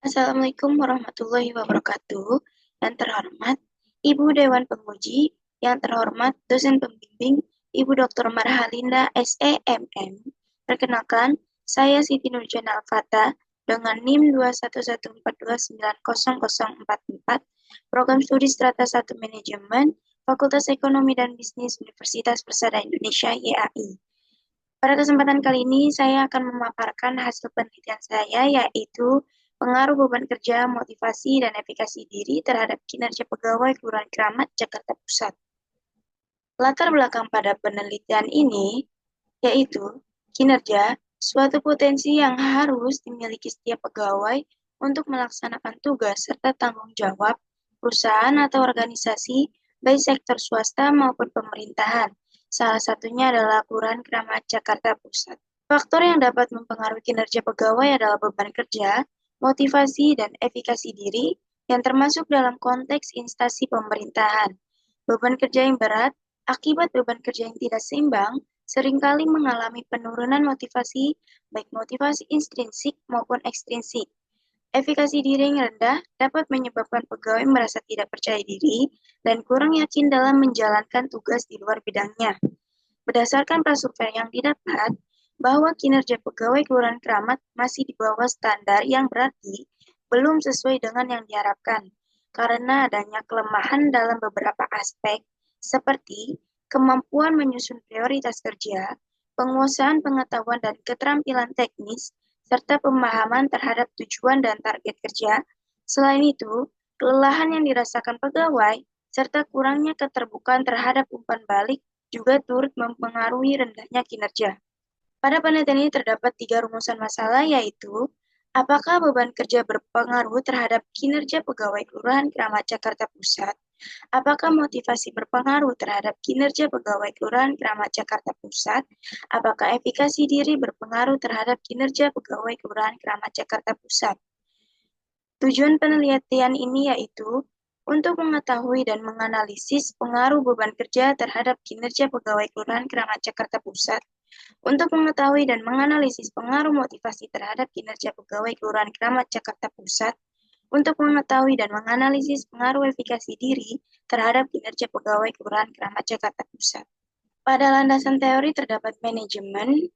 Assalamualaikum warahmatullahi wabarakatuh. Yang terhormat Ibu Dewan Penguji, yang terhormat dosen pembimbing Ibu Dr. Marhalinda SEMM. Perkenalkan, saya Siti Nurjana Al-Fatah dengan NIM 21142900044, Program Studi Strata 1 Manajemen, Fakultas Ekonomi dan Bisnis Universitas Persada Indonesia YAI. Pada kesempatan kali ini, saya akan memaparkan hasil penelitian saya, yaitu pengaruh beban kerja, motivasi, dan efikasi diri terhadap kinerja pegawai Kelurahan Keramat, Jakarta Pusat. Latar belakang pada penelitian ini, yaitu kinerja, suatu potensi yang harus dimiliki setiap pegawai untuk melaksanakan tugas serta tanggung jawab perusahaan atau organisasi, baik sektor swasta maupun pemerintahan. Salah satunya adalah Kelurahan Keramat, Jakarta Pusat. Faktor yang dapat mempengaruhi kinerja pegawai adalah beban kerja, motivasi, dan efikasi diri yang termasuk dalam konteks instansi pemerintahan. Beban kerja yang berat, akibat beban kerja yang tidak seimbang, seringkali mengalami penurunan motivasi, baik motivasi intrinsik maupun ekstrinsik. Efikasi diri yang rendah dapat menyebabkan pegawai merasa tidak percaya diri dan kurang yakin dalam menjalankan tugas di luar bidangnya. Berdasarkan prasurvei yang didapat, bahwa kinerja pegawai Kelurahan Keramat masih di bawah standar yang berarti belum sesuai dengan yang diharapkan, karena adanya kelemahan dalam beberapa aspek, seperti kemampuan menyusun prioritas kerja, penguasaan pengetahuan dan keterampilan teknis, serta pemahaman terhadap tujuan dan target kerja. Selain itu, kelelahan yang dirasakan pegawai, serta kurangnya keterbukaan terhadap umpan balik juga turut mempengaruhi rendahnya kinerja. Pada penelitian ini terdapat 3 rumusan masalah, yaitu apakah beban kerja berpengaruh terhadap kinerja pegawai Kelurahan Keramat Jakarta Pusat? Apakah motivasi berpengaruh terhadap kinerja pegawai Kelurahan Keramat Jakarta Pusat? Apakah efikasi diri berpengaruh terhadap kinerja pegawai Kelurahan Keramat Jakarta Pusat? Tujuan penelitian ini yaitu untuk mengetahui dan menganalisis pengaruh beban kerja terhadap kinerja pegawai Kelurahan Keramat Jakarta Pusat, untuk mengetahui dan menganalisis pengaruh motivasi terhadap kinerja pegawai Kelurahan Keramat Jakarta Pusat, untuk mengetahui dan menganalisis pengaruh efikasi diri terhadap kinerja pegawai Kelurahan Keramat Jakarta Pusat. Pada landasan teori terdapat manajemen.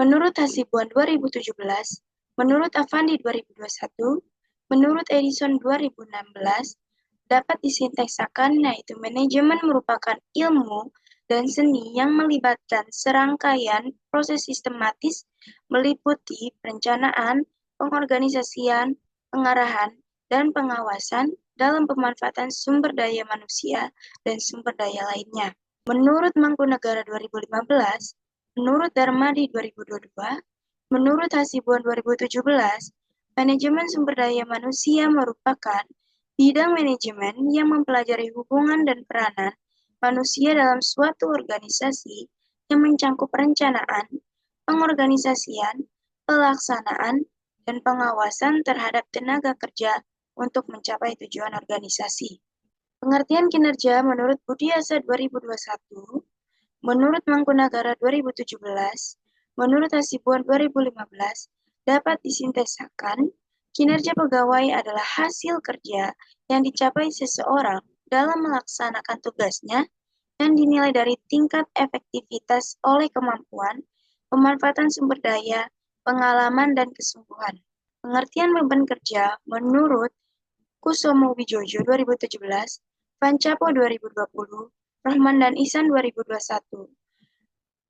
Menurut Hasibuan 2017, menurut Avandi 2021, menurut Edison 2016, dapat disintesakan, yaitu manajemen merupakan ilmu dan seni yang melibatkan serangkaian proses sistematis meliputi perencanaan, pengorganisasian, pengarahan, dan pengawasan dalam pemanfaatan sumber daya manusia dan sumber daya lainnya. Menurut Mangkunegara 2015, menurut Darmadi 2022, menurut Hasibuan 2017, manajemen sumber daya manusia merupakan bidang manajemen yang mempelajari hubungan dan peranan manusia dalam suatu organisasi yang mencangkup perencanaan, pengorganisasian, pelaksanaan, dan pengawasan terhadap tenaga kerja untuk mencapai tujuan organisasi. Pengertian kinerja menurut Budiasa 2021, menurut Mangkunagara 2017, menurut Hasibuan 2015, dapat disintesakan, kinerja pegawai adalah hasil kerja yang dicapai seseorang dalam melaksanakan tugasnya dan dinilai dari tingkat efektivitas oleh kemampuan, pemanfaatan sumber daya, pengalaman, dan kesungguhan. Pengertian beban kerja menurut Kusumo Wijojo 2017, Vancapo 2020, Rahman dan Ihsan 2021.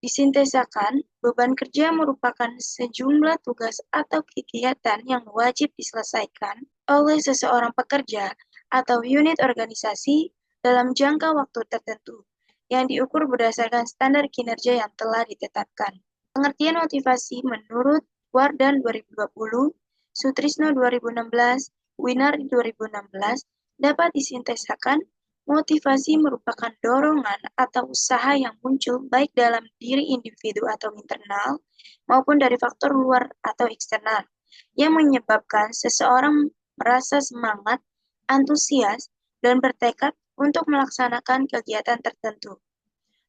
Disintesakan, beban kerja merupakan sejumlah tugas atau kegiatan yang wajib diselesaikan oleh seseorang pekerja atau unit organisasi dalam jangka waktu tertentu yang diukur berdasarkan standar kinerja yang telah ditetapkan. Pengertian motivasi menurut Wardan 2020, Sutrisno 2016, Winar 2016 dapat disintesakan. Motivasi merupakan dorongan atau usaha yang muncul baik dalam diri individu atau internal maupun dari faktor luar atau eksternal yang menyebabkan seseorang merasa semangat, antusias, dan bertekad untuk melaksanakan kegiatan tertentu.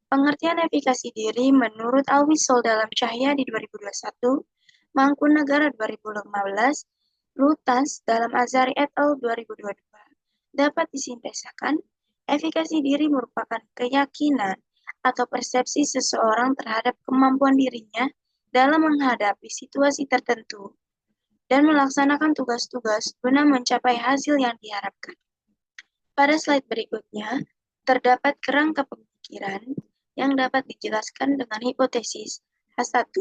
Pengertian efikasi diri menurut Alwisol dalam Cahya di 2021, Mangkunegara 2015, Rutas dalam Azhari et al. 2022 dapat disintesakan, efikasi diri merupakan keyakinan atau persepsi seseorang terhadap kemampuan dirinya dalam menghadapi situasi tertentu dan melaksanakan tugas-tugas guna mencapai hasil yang diharapkan. Pada slide berikutnya, terdapat kerangka pemikiran yang dapat dijelaskan dengan hipotesis H1,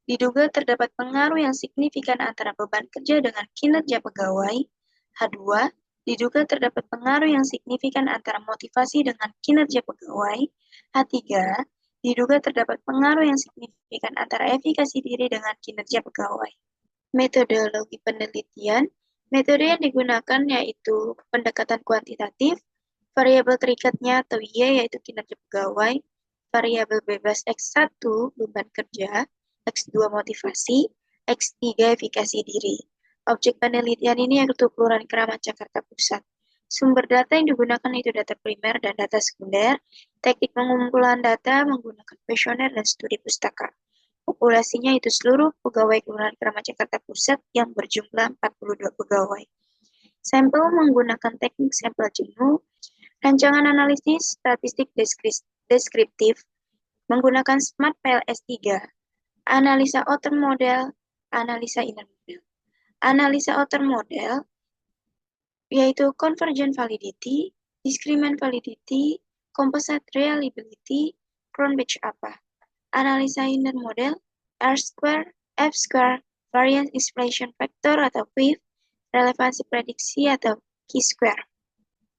diduga terdapat pengaruh yang signifikan antara beban kerja dengan kinerja pegawai. H2, diduga terdapat pengaruh yang signifikan antara motivasi dengan kinerja pegawai. H3, diduga terdapat pengaruh yang signifikan antara efikasi diri dengan kinerja pegawai. Metodologi penelitian, metode yang digunakan yaitu pendekatan kuantitatif, variabel terikatnya atau Y yaitu kinerja pegawai, variabel bebas X1 beban kerja, X2 motivasi, X3 efikasi diri. Objek penelitian ini yaitu Kelurahan Keramat Jakarta Pusat. Sumber data yang digunakan itu data primer dan data sekunder. Teknik pengumpulan data menggunakan kuesioner dan studi pustaka. Populasinya itu seluruh pegawai Kelurahan Keramat Jakarta Pusat yang berjumlah 42 pegawai. Sampel menggunakan teknik sampel jenuh, rancangan analisis statistik deskriptif menggunakan Smart PLS3, analisa outer model, analisa inner model. Analisa outer model yaitu convergent validity, discriminant validity, composite reliability, Cronbach apa. Analisa inner model, R-square, F-square, variance explanation factor atau VIF, relevansi prediksi atau Chi-square.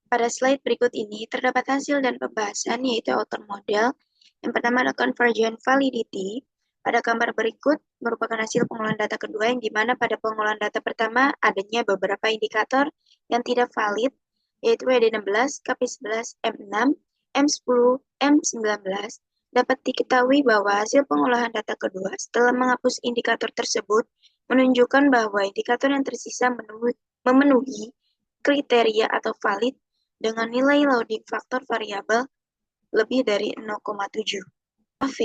Pada slide berikut ini terdapat hasil dan pembahasan yaitu outer model. Yang pertama adalah convergent validity. Pada gambar berikut merupakan hasil pengolahan data kedua yang dimana pada pengolahan data pertama adanya beberapa indikator yang tidak valid yaitu WD16, KP11, M6, M10, M19. Dapat diketahui bahwa hasil pengolahan data kedua setelah menghapus indikator tersebut menunjukkan bahwa indikator yang tersisa memenuhi kriteria atau valid dengan nilai loading faktor variabel lebih dari 0,7. AV,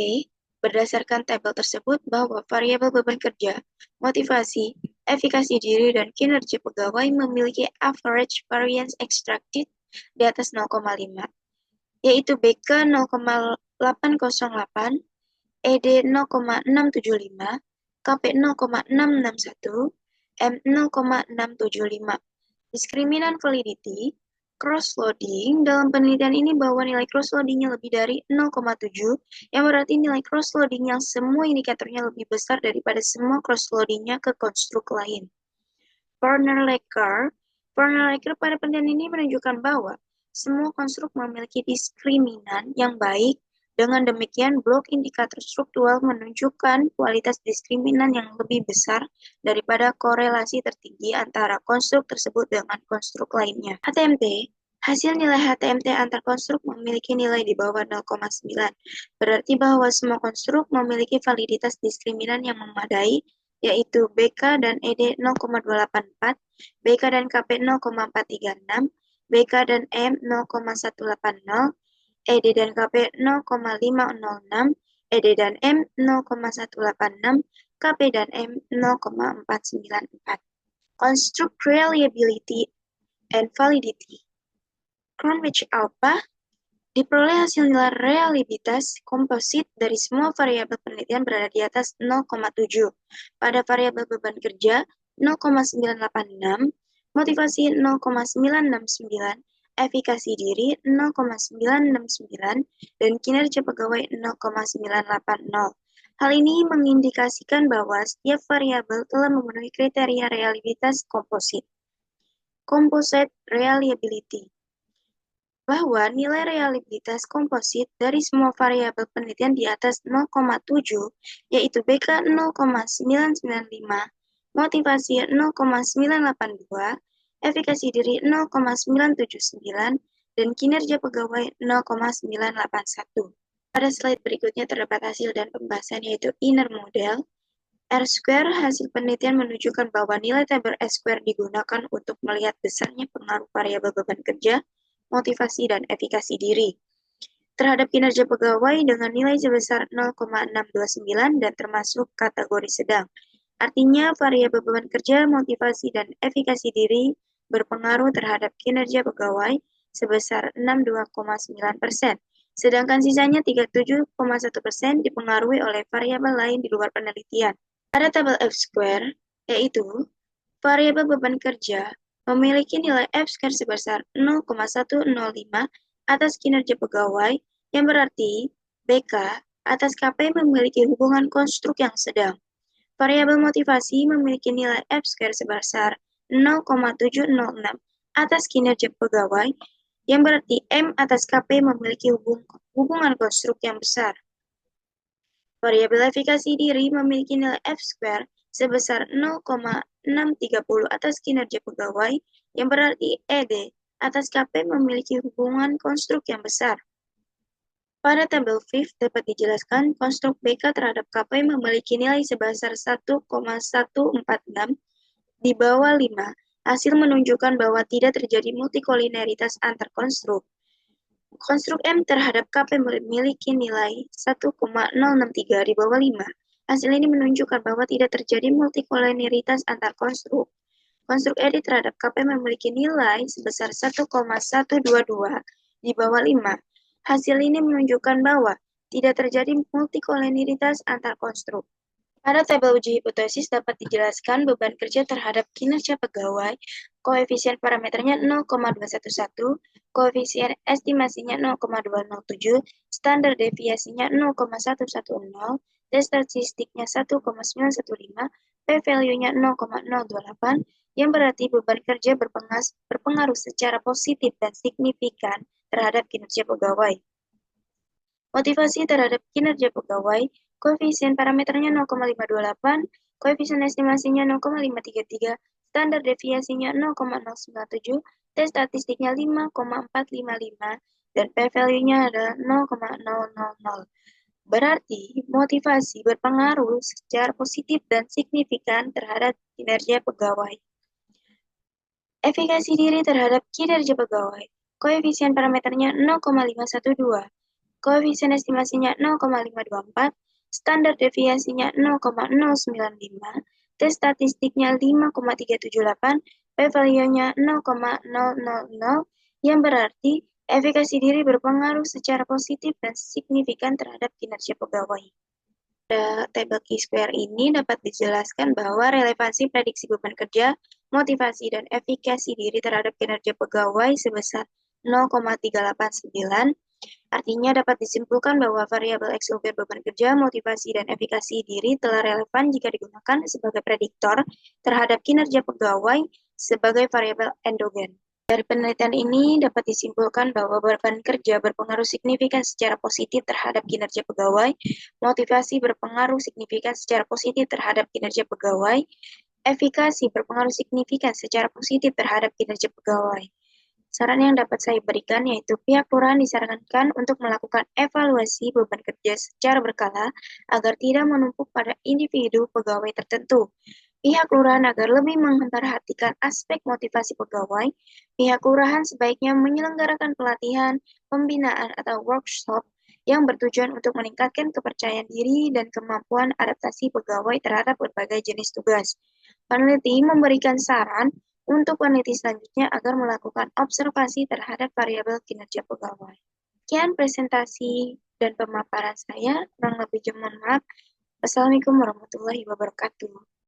berdasarkan tabel tersebut bahwa variabel beban kerja, motivasi, efikasi diri, dan kinerja pegawai memiliki average variance extracted di atas 0,5, yaitu BK 0,808, ED 0,675, KP 0,661, M 0,675. Diskriminan validity, cross-loading, dalam penelitian ini bahwa nilai cross-loadingnya lebih dari 0,7, yang berarti nilai cross-loading yang semua indikatornya lebih besar daripada semua cross-loadingnya ke konstruk lain. Werner-Laker pada penelitian ini menunjukkan bahwa semua konstruk memiliki diskriminan yang baik. Dengan demikian, blok indikator struktural menunjukkan kualitas diskriminan yang lebih besar daripada korelasi tertinggi antara konstruk tersebut dengan konstruk lainnya. HTMT, hasil nilai HTMT antar konstruk memiliki nilai di bawah 0,9. Berarti bahwa semua konstruk memiliki validitas diskriminan yang memadai, yaitu BK dan ED 0,284, BK dan KP 0,436, BK dan M 0,180, ED dan KP 0,506, ED dan M 0,186, KP dan M 0,494. Construct reliability and validity. Cronbach alpha diperoleh hasil nilai reliabilitas komposit dari semua variabel penelitian berada di atas 0,7. Pada variabel beban kerja 0,986, motivasi 0,969, efikasi diri 0,969, dan kinerja pegawai 0,980. Hal ini mengindikasikan bahwa setiap variabel telah memenuhi kriteria reliabilitas komposit. Composite reliability, bahwa nilai reliabilitas komposit dari semua variabel penelitian di atas 0,7, yaitu BK 0,995, motivasi 0,982, efikasi diri 0,979, dan kinerja pegawai 0,981. Pada slide berikutnya terdapat hasil dan pembahasan yaitu inner model. R-square, hasil penelitian menunjukkan bahwa nilai tabel R-square digunakan untuk melihat besarnya pengaruh variabel beban kerja, motivasi, dan efikasi diri terhadap kinerja pegawai dengan nilai sebesar 0,629 dan termasuk kategori sedang. Artinya, variabel beban kerja, motivasi, dan efikasi diri berpengaruh terhadap kinerja pegawai sebesar 62,9%, sedangkan sisanya 37,1% dipengaruhi oleh variabel lain di luar penelitian. Pada tabel F-square, yaitu variabel beban kerja memiliki nilai F-square sebesar 0,105 atas kinerja pegawai, yang berarti BK atas KP memiliki hubungan konstruk yang sedang. Variabel motivasi memiliki nilai F-square sebesar 0,706 atas kinerja pegawai, yang berarti M atas KP memiliki hubungan konstruk yang besar. Variabel efikasi diri memiliki nilai F-square sebesar 0,630 atas kinerja pegawai, yang berarti ED atas KP memiliki hubungan konstruk yang besar. Pada tabel Fifth dapat dijelaskan konstruk BK terhadap KP memiliki nilai sebesar 1,146 di bawah 5. Hasil menunjukkan bahwa tidak terjadi multikolineritas antar konstruk. Konstruk M terhadap KP memiliki nilai 1,063 di bawah 5. Hasil ini menunjukkan bahwa tidak terjadi multikolineritas antar konstruk. Konstruk ED terhadap KP memiliki nilai sebesar 1,122 di bawah 5. Hasil ini menunjukkan bahwa tidak terjadi multikolineritas antar konstruk. Pada tabel uji hipotesis dapat dijelaskan beban kerja terhadap kinerja pegawai, koefisien parameternya 0,211, koefisien estimasinya 0,207, standar deviasinya 0,110, tes statistiknya 1,915, p-value-nya 0,028, yang berarti beban kerja berpengaruh secara positif dan signifikan terhadap kinerja pegawai. Motivasi terhadap kinerja pegawai, koefisien parameternya 0,528, koefisien estimasinya 0,533, standar deviasinya 0,097, tes statistiknya 5,455, dan p-value-nya adalah 0,000. Berarti, motivasi berpengaruh secara positif dan signifikan terhadap kinerja pegawai. Efikasi diri terhadap kinerja pegawai, koefisien parameternya 0,512, koefisien estimasinya 0,524, standar deviasinya 0,095, tes statistiknya 5,378, p-value-nya 0,000, yang berarti efikasi diri berpengaruh secara positif dan signifikan terhadap kinerja pegawai. Pada tabel Q-square ini dapat dijelaskan bahwa relevansi prediksi beban kerja, motivasi, dan efikasi diri terhadap kinerja pegawai sebesar 0,389. Artinya dapat disimpulkan bahwa variabel eksogen beban kerja, motivasi, dan efikasi diri telah relevan jika digunakan sebagai prediktor terhadap kinerja pegawai sebagai variabel endogen. Dari penelitian ini dapat disimpulkan bahwa beban kerja berpengaruh signifikan secara positif terhadap kinerja pegawai, motivasi berpengaruh signifikan secara positif terhadap kinerja pegawai, efikasi berpengaruh signifikan secara positif terhadap kinerja pegawai. Saran yang dapat saya berikan yaitu pihak kelurahan disarankan untuk melakukan evaluasi beban kerja secara berkala agar tidak menumpuk pada individu pegawai tertentu. Pihak kelurahan agar lebih memperhatikan aspek motivasi pegawai, pihak kelurahan sebaiknya menyelenggarakan pelatihan, pembinaan, atau workshop yang bertujuan untuk meningkatkan kepercayaan diri dan kemampuan adaptasi pegawai terhadap berbagai jenis tugas. Peneliti memberikan saran untuk peneliti selanjutnya agar melakukan observasi terhadap variabel kinerja pegawai. Sekian presentasi dan pemaparan saya, kurang lebih mohon maaf. Wassalamualaikum warahmatullahi wabarakatuh.